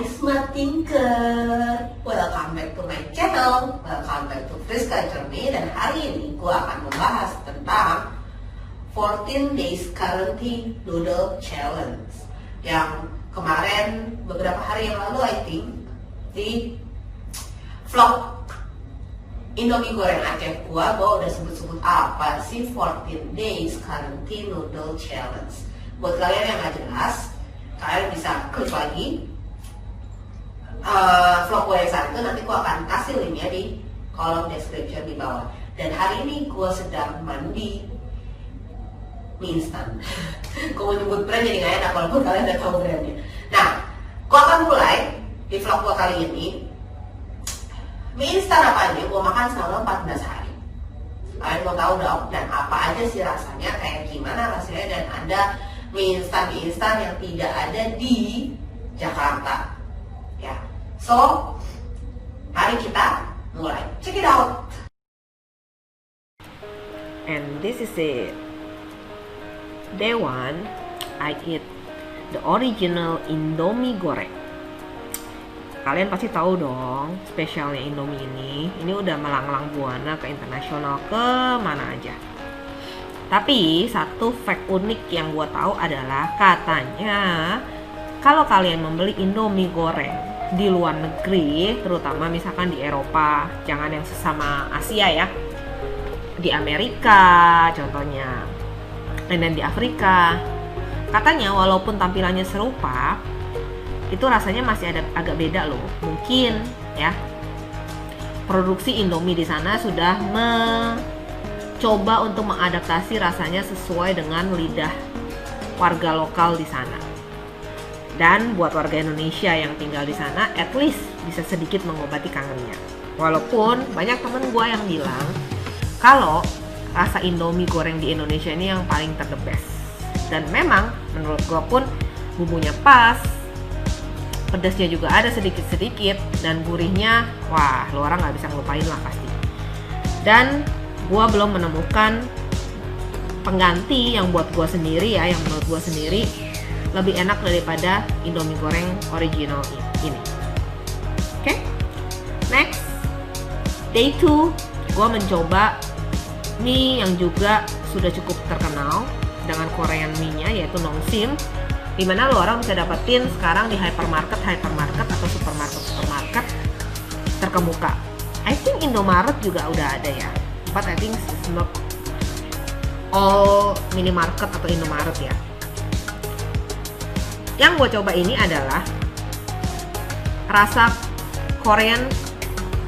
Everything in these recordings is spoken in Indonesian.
Hai Smart Thinker, welcome back to my channel, welcome back to Friska Journey. Dan hari ini gue akan membahas tentang 14 Days Currency Noodle Challenge yang kemarin beberapa hari yang lalu I think di vlog Indomie goreng Aceh gue udah sebut-sebut apa sih 14 Days Currency Noodle Challenge. Buat kalian yang gak jelas, kalian bisa klik lagi vlog gue yang saat itu, nanti gue akan kasih linknya di kolom description di bawah. Dan hari ini gue sedang mandi mie instan. Gue mau nyebut brand jadi gak enak walaupun kalian udah tahu brandnya. Nah, gue akan mulai di vlog gue kali ini. Mie instan apa aja gue makan selama 14 hari. Kalian mau tahu dong, dan apa aja sih rasanya, kayak gimana rasanya, dan ada mie instan yang tidak ada di Jakarta. Ya, so mari kita mulai. Check it out. And this is it. Day 1, I eat the original Indomie goreng. Kalian pasti tahu dong, spesialnya Indomie ini udah melanglang buana ke internasional, ke mana aja. Tapi satu fact unik yang gue tahu adalah katanya kalau kalian membeli Indomie goreng di luar negeri, terutama misalkan di Eropa, jangan yang sesama Asia ya, di Amerika contohnya, dan di Afrika, katanya walaupun tampilannya serupa, itu rasanya masih ada agak beda loh. Mungkin ya, produksi Indomie di sana sudah mencoba untuk mengadaptasi rasanya sesuai dengan lidah warga lokal di sana. Dan buat warga Indonesia yang tinggal di sana, at least bisa sedikit mengobati kangennya. Walaupun banyak temen gue yang bilang kalau rasa Indomie goreng di Indonesia ini yang paling the best. Dan memang menurut gue pun bumbunya pas, pedasnya juga ada sedikit-sedikit, dan gurihnya, wah, lu orang gak bisa ngelupain lah pasti. Dan gue belum menemukan pengganti yang buat gue sendiri ya, yang menurut gue sendiri lebih enak daripada Indomie goreng original ini. Oke? Next, day 2, gue mencoba mie yang juga sudah cukup terkenal dengan Korean mie-nya, yaitu Nongsim, dimana lo orang bisa dapetin sekarang di hypermarket atau supermarket terkemuka. I think Indomaret juga udah ada ya, but I think it's not all minimarket atau Indomaret ya. Yang gue coba ini adalah rasa Korean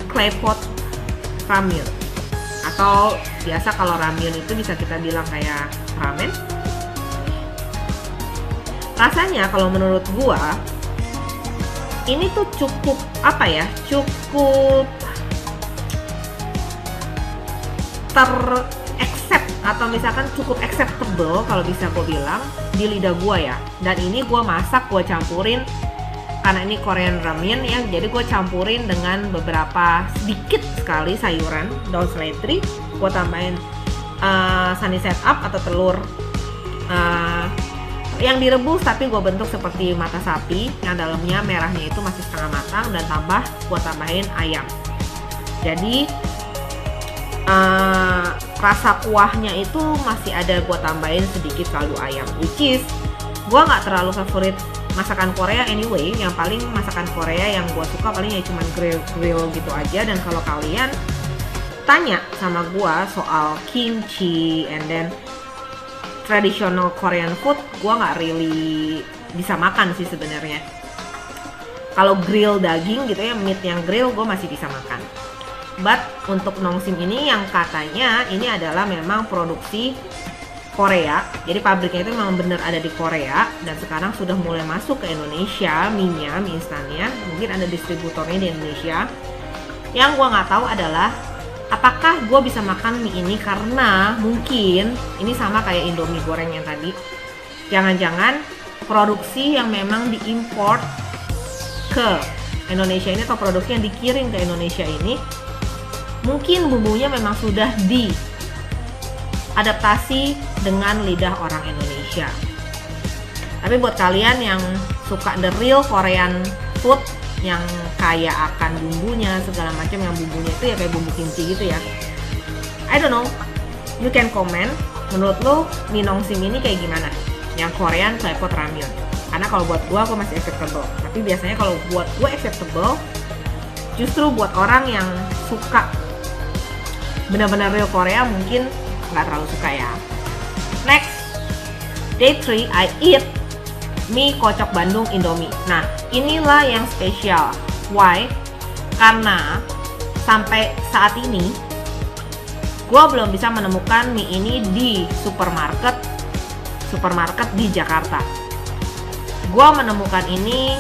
clay pot ramyun, atau biasa kalau ramyun itu bisa kita bilang kayak ramen. Rasanya kalau menurut gue ini tuh cukup apa ya, cukup ter-accept atau misalkan cukup acceptable kalau bisa gue bilang di lidah gue ya. Dan ini gue masak, gue campurin, karena ini Korean ramen ya, jadi gue campurin dengan beberapa sedikit sekali sayuran, daun seledri, gue tambahin sunny side up atau telur yang direbus tapi gue bentuk seperti mata sapi, yang dalamnya merahnya itu masih setengah matang, dan gue tambahin ayam. Jadi rasa kuahnya itu masih ada, gue tambahin sedikit kaldu ayam, which is gue nggak terlalu favorit masakan Korea anyway. Yang paling masakan Korea yang gue suka paling ya cuma grill gitu aja. Dan kalau kalian tanya sama gue soal kimchi and then traditional Korean food, gue nggak really bisa makan sih sebenarnya. Kalau grill daging gitu ya, meat yang grill gue masih bisa makan. But untuk Nongsim ini yang katanya ini adalah memang produksi Korea, jadi pabriknya itu memang benar ada di Korea, dan sekarang sudah mulai masuk ke Indonesia mie instannya. Mungkin ada distributornya di Indonesia. Yang gue nggak tahu adalah apakah gue bisa makan mie ini, karena mungkin ini sama kayak Indomie goreng yang tadi, jangan-jangan produksi yang memang diimport ke Indonesia ini, atau produksi yang dikirim ke Indonesia ini, mungkin bumbunya memang sudah diadaptasi dengan lidah orang Indonesia. Tapi buat kalian yang suka the real Korean food yang kaya akan bumbunya segala macam, yang bumbunya itu ya kayak bumbu kimchi gitu ya. I don't know, you can comment. Menurut lo mie nongsim ini kayak gimana? Yang Korean claypot ramyeon. Karena kalau buat gua masih acceptable. Tapi biasanya kalau buat gua acceptable, justru buat orang yang suka benar-benar real Korea mungkin nggak terlalu suka ya. Next, day 3 I eat mie kocok Bandung Indomie. Nah, inilah yang spesial. Why? Karena sampai saat ini gue belum bisa menemukan mie ini di supermarket di Jakarta. Gue menemukan ini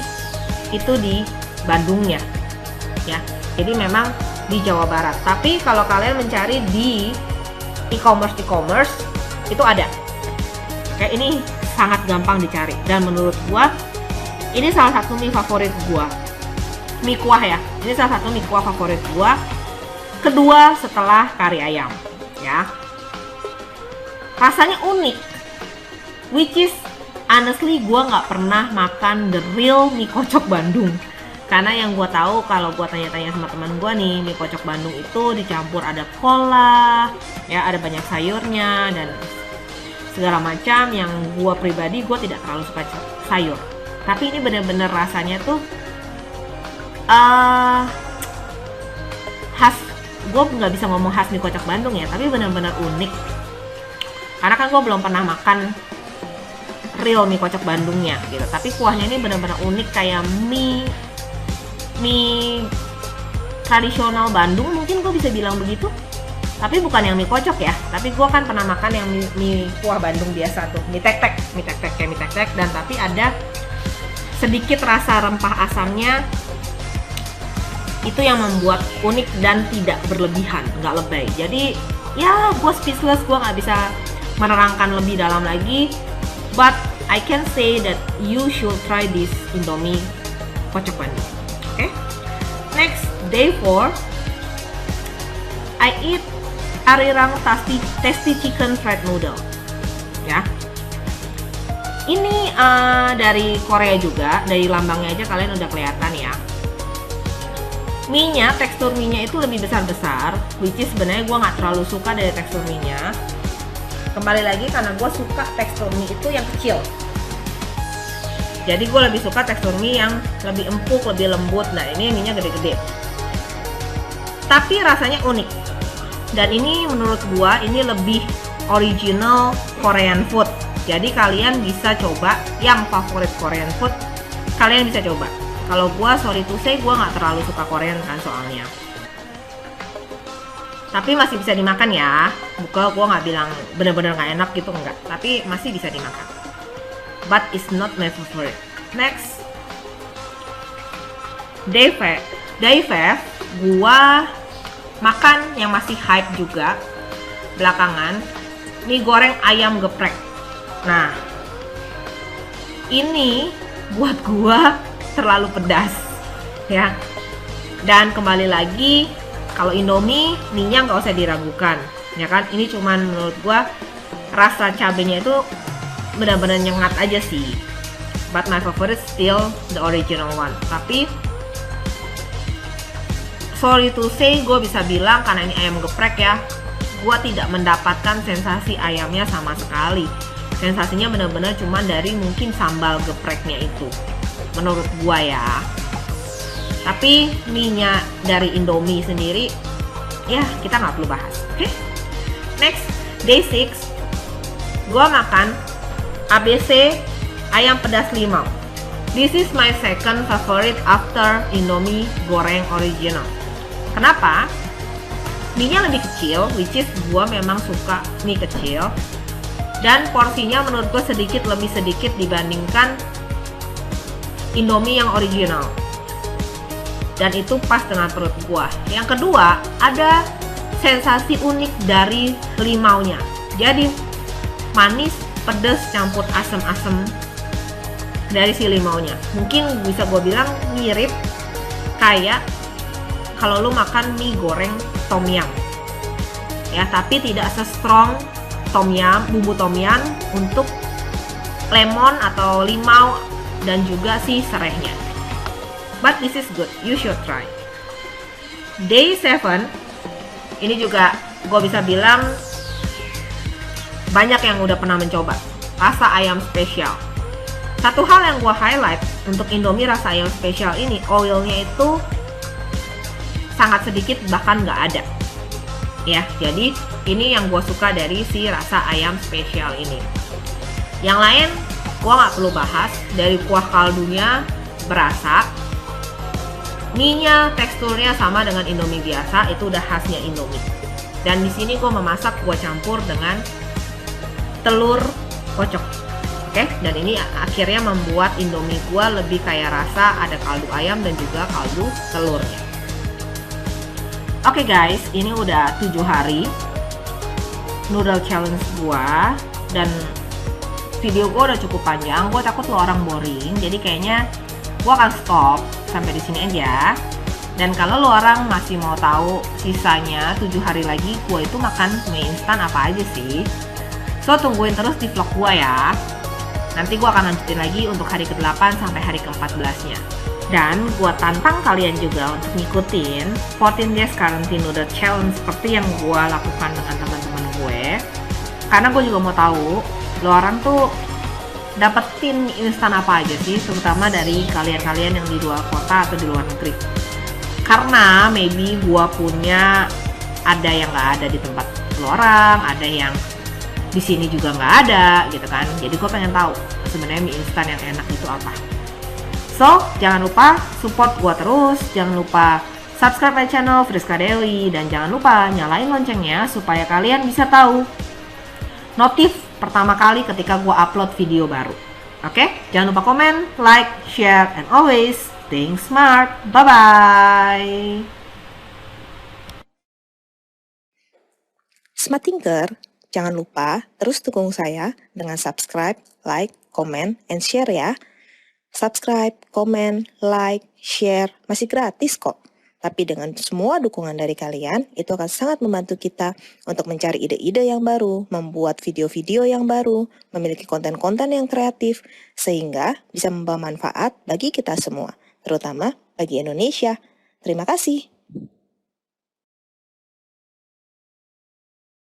itu di Bandungnya, ya. Jadi memang di Jawa Barat. Tapi kalau kalian mencari di e-commerce itu ada. Kayak ini sangat gampang dicari. Dan menurut gue ini salah satu mie favorit gue. Mie kuah ya. Ini salah satu mie kuah favorit gue. Kedua setelah kari ayam, ya. Rasanya unik, which is honestly gue nggak pernah makan the real mie kocok Bandung. Karena yang gue tahu kalau gue tanya-tanya sama teman gue nih, mie kocok Bandung itu dicampur ada cola, ya ada banyak sayurnya dan segala macam. Yang gue pribadi gue tidak terlalu suka sayur. Tapi ini bener-bener rasanya tuh khas. Gue nggak bisa ngomong khas mie kocok Bandung ya, tapi benar-benar unik. Karena kan gue belum pernah makan real mie kocok Bandungnya gitu. Tapi kuahnya ini benar-benar unik kayak mie tradisional Bandung, mungkin gue bisa bilang begitu. Tapi bukan yang mie kocok ya. Tapi gue kan pernah makan yang mie kuah Bandung biasa tuh, mie tek-tek kayak mie tek-tek, dan tapi ada sedikit rasa rempah asamnya. Itu yang membuat unik dan tidak berlebihan, nggak lebay. Jadi ya gue speechless, gue nggak bisa menerangkan lebih dalam lagi. But I can say that you should try this Indomie kocok Bandung. Okay? Next, day 4 I eat Arirang tasty chicken fried noodle. Ya. Ini dari Korea juga, dari lambangnya aja kalian udah kelihatan ya. Mie-nya, tekstur mie-nya itu lebih besar-besar, which is sebenarnya gue nggak terlalu suka dari tekstur mie-nya. Kembali lagi karena gue suka tekstur mie itu yang kecil. Jadi gue lebih suka tekstur mie yang lebih empuk, lebih lembut. Nah ini mie-nya gede-gede. Tapi rasanya unik. Dan ini menurut gue ini lebih original Korean food. Jadi kalian bisa coba yang favorit Korean food, kalian bisa coba. Kalau gue sorry to say, gue nggak terlalu suka Korean kan soalnya. Tapi masih bisa dimakan ya. Bukan gue nggak bilang bener-bener nggak enak gitu, enggak. Tapi masih bisa dimakan. But it's not my favorite. Next, day 5, gue makan yang masih hype juga belakangan, mie goreng ayam geprek. Nah, ini buat gue terlalu pedas ya. Dan kembali lagi, kalau Indomie mie-nya nggak usah diragukan ya kan. Ini cuman menurut gua rasa cabenya itu benar-benar nyengat aja sih. But my favorite still the original one. Tapi sorry to say, gue bisa bilang karena ini ayam geprek ya, gua tidak mendapatkan sensasi ayamnya sama sekali. Sensasinya benar-benar cuman dari mungkin sambal gepreknya itu, menurut gua ya. Tapi mie-nya dari Indomie sendiri ya kita nggak perlu bahas. Oke? Next, day 6 gua makan ABC ayam pedas limau. This is my second favorite after Indomie goreng original. Kenapa? Mie-nya lebih kecil, which is gua memang suka mie kecil. Dan porsinya menurut gue lebih sedikit dibandingkan Indomie yang original. Dan itu pas dengan perut gue. Yang kedua, ada sensasi unik dari limaunya. Jadi manis, pedas, campur asam-asam dari si limaunya. Mungkin bisa gue bilang mirip kayak kalau lu makan mie goreng tom yum. Ya, tapi tidak se-strong tom yum, bumbu tom yum untuk lemon atau limau dan juga si serehnya. but this is good, you should try. Day 7, ini juga gue bisa bilang banyak yang udah pernah mencoba rasa ayam spesial. Satu hal yang gue highlight untuk Indomie rasa ayam spesial ini, oilnya itu sangat sedikit, bahkan nggak ada ya. Jadi ini yang gue suka dari si rasa ayam spesial ini. Yang lain gue nggak perlu bahas, dari kuah kaldunya berasa, mie-nya teksturnya sama dengan Indomie biasa, itu udah khasnya Indomie. Dan di sini gue memasak, gue campur dengan telur kocok, oke? Dan ini akhirnya membuat Indomie gue lebih kaya rasa, ada kaldu ayam dan juga kaldu telurnya. Oke guys, ini udah 7 hari noodle challenge gue, dan video gue udah cukup panjang. Gue takut lo orang boring, jadi kayaknya gue akan stop sampai di sini aja. Dan kalau lo orang masih mau tahu sisanya 7 hari lagi gue itu makan mie instan apa aja sih, so tungguin terus di vlog gue ya. Nanti gue akan lanjutin lagi untuk hari ke-8 sampai hari ke-14 nya. Dan gue tantang kalian juga untuk ngikutin 14 days quarantine noodle challenge seperti yang gue lakukan dengan teman-teman gue, karena gue juga mau tahu lo orang tuh dapetin instan apa aja sih, terutama dari kalian-kalian yang di luar kota atau di luar negeri. Karena maybe gua punya ada yang nggak ada di tempat lo orang, ada yang di sini juga nggak ada gitu kan. Jadi gua pengen tahu sebenarnya mie instan yang enak itu apa. So jangan lupa support gua terus, jangan lupa subscribe my channel Friska Dewi, dan jangan lupa nyalain loncengnya supaya kalian bisa tahu notif pertama kali ketika gue upload video baru. Oke? Jangan lupa komen, like, share, and always think smart. Bye-bye! Smart Thinker, jangan lupa terus dukung saya dengan subscribe, like, comment, and share ya. Subscribe, comment, like, share, masih gratis kok. Tapi dengan semua dukungan dari kalian, itu akan sangat membantu kita untuk mencari ide-ide yang baru, membuat video-video yang baru, memiliki konten-konten yang kreatif, sehingga bisa membawa manfaat bagi kita semua, terutama bagi Indonesia. Terima kasih.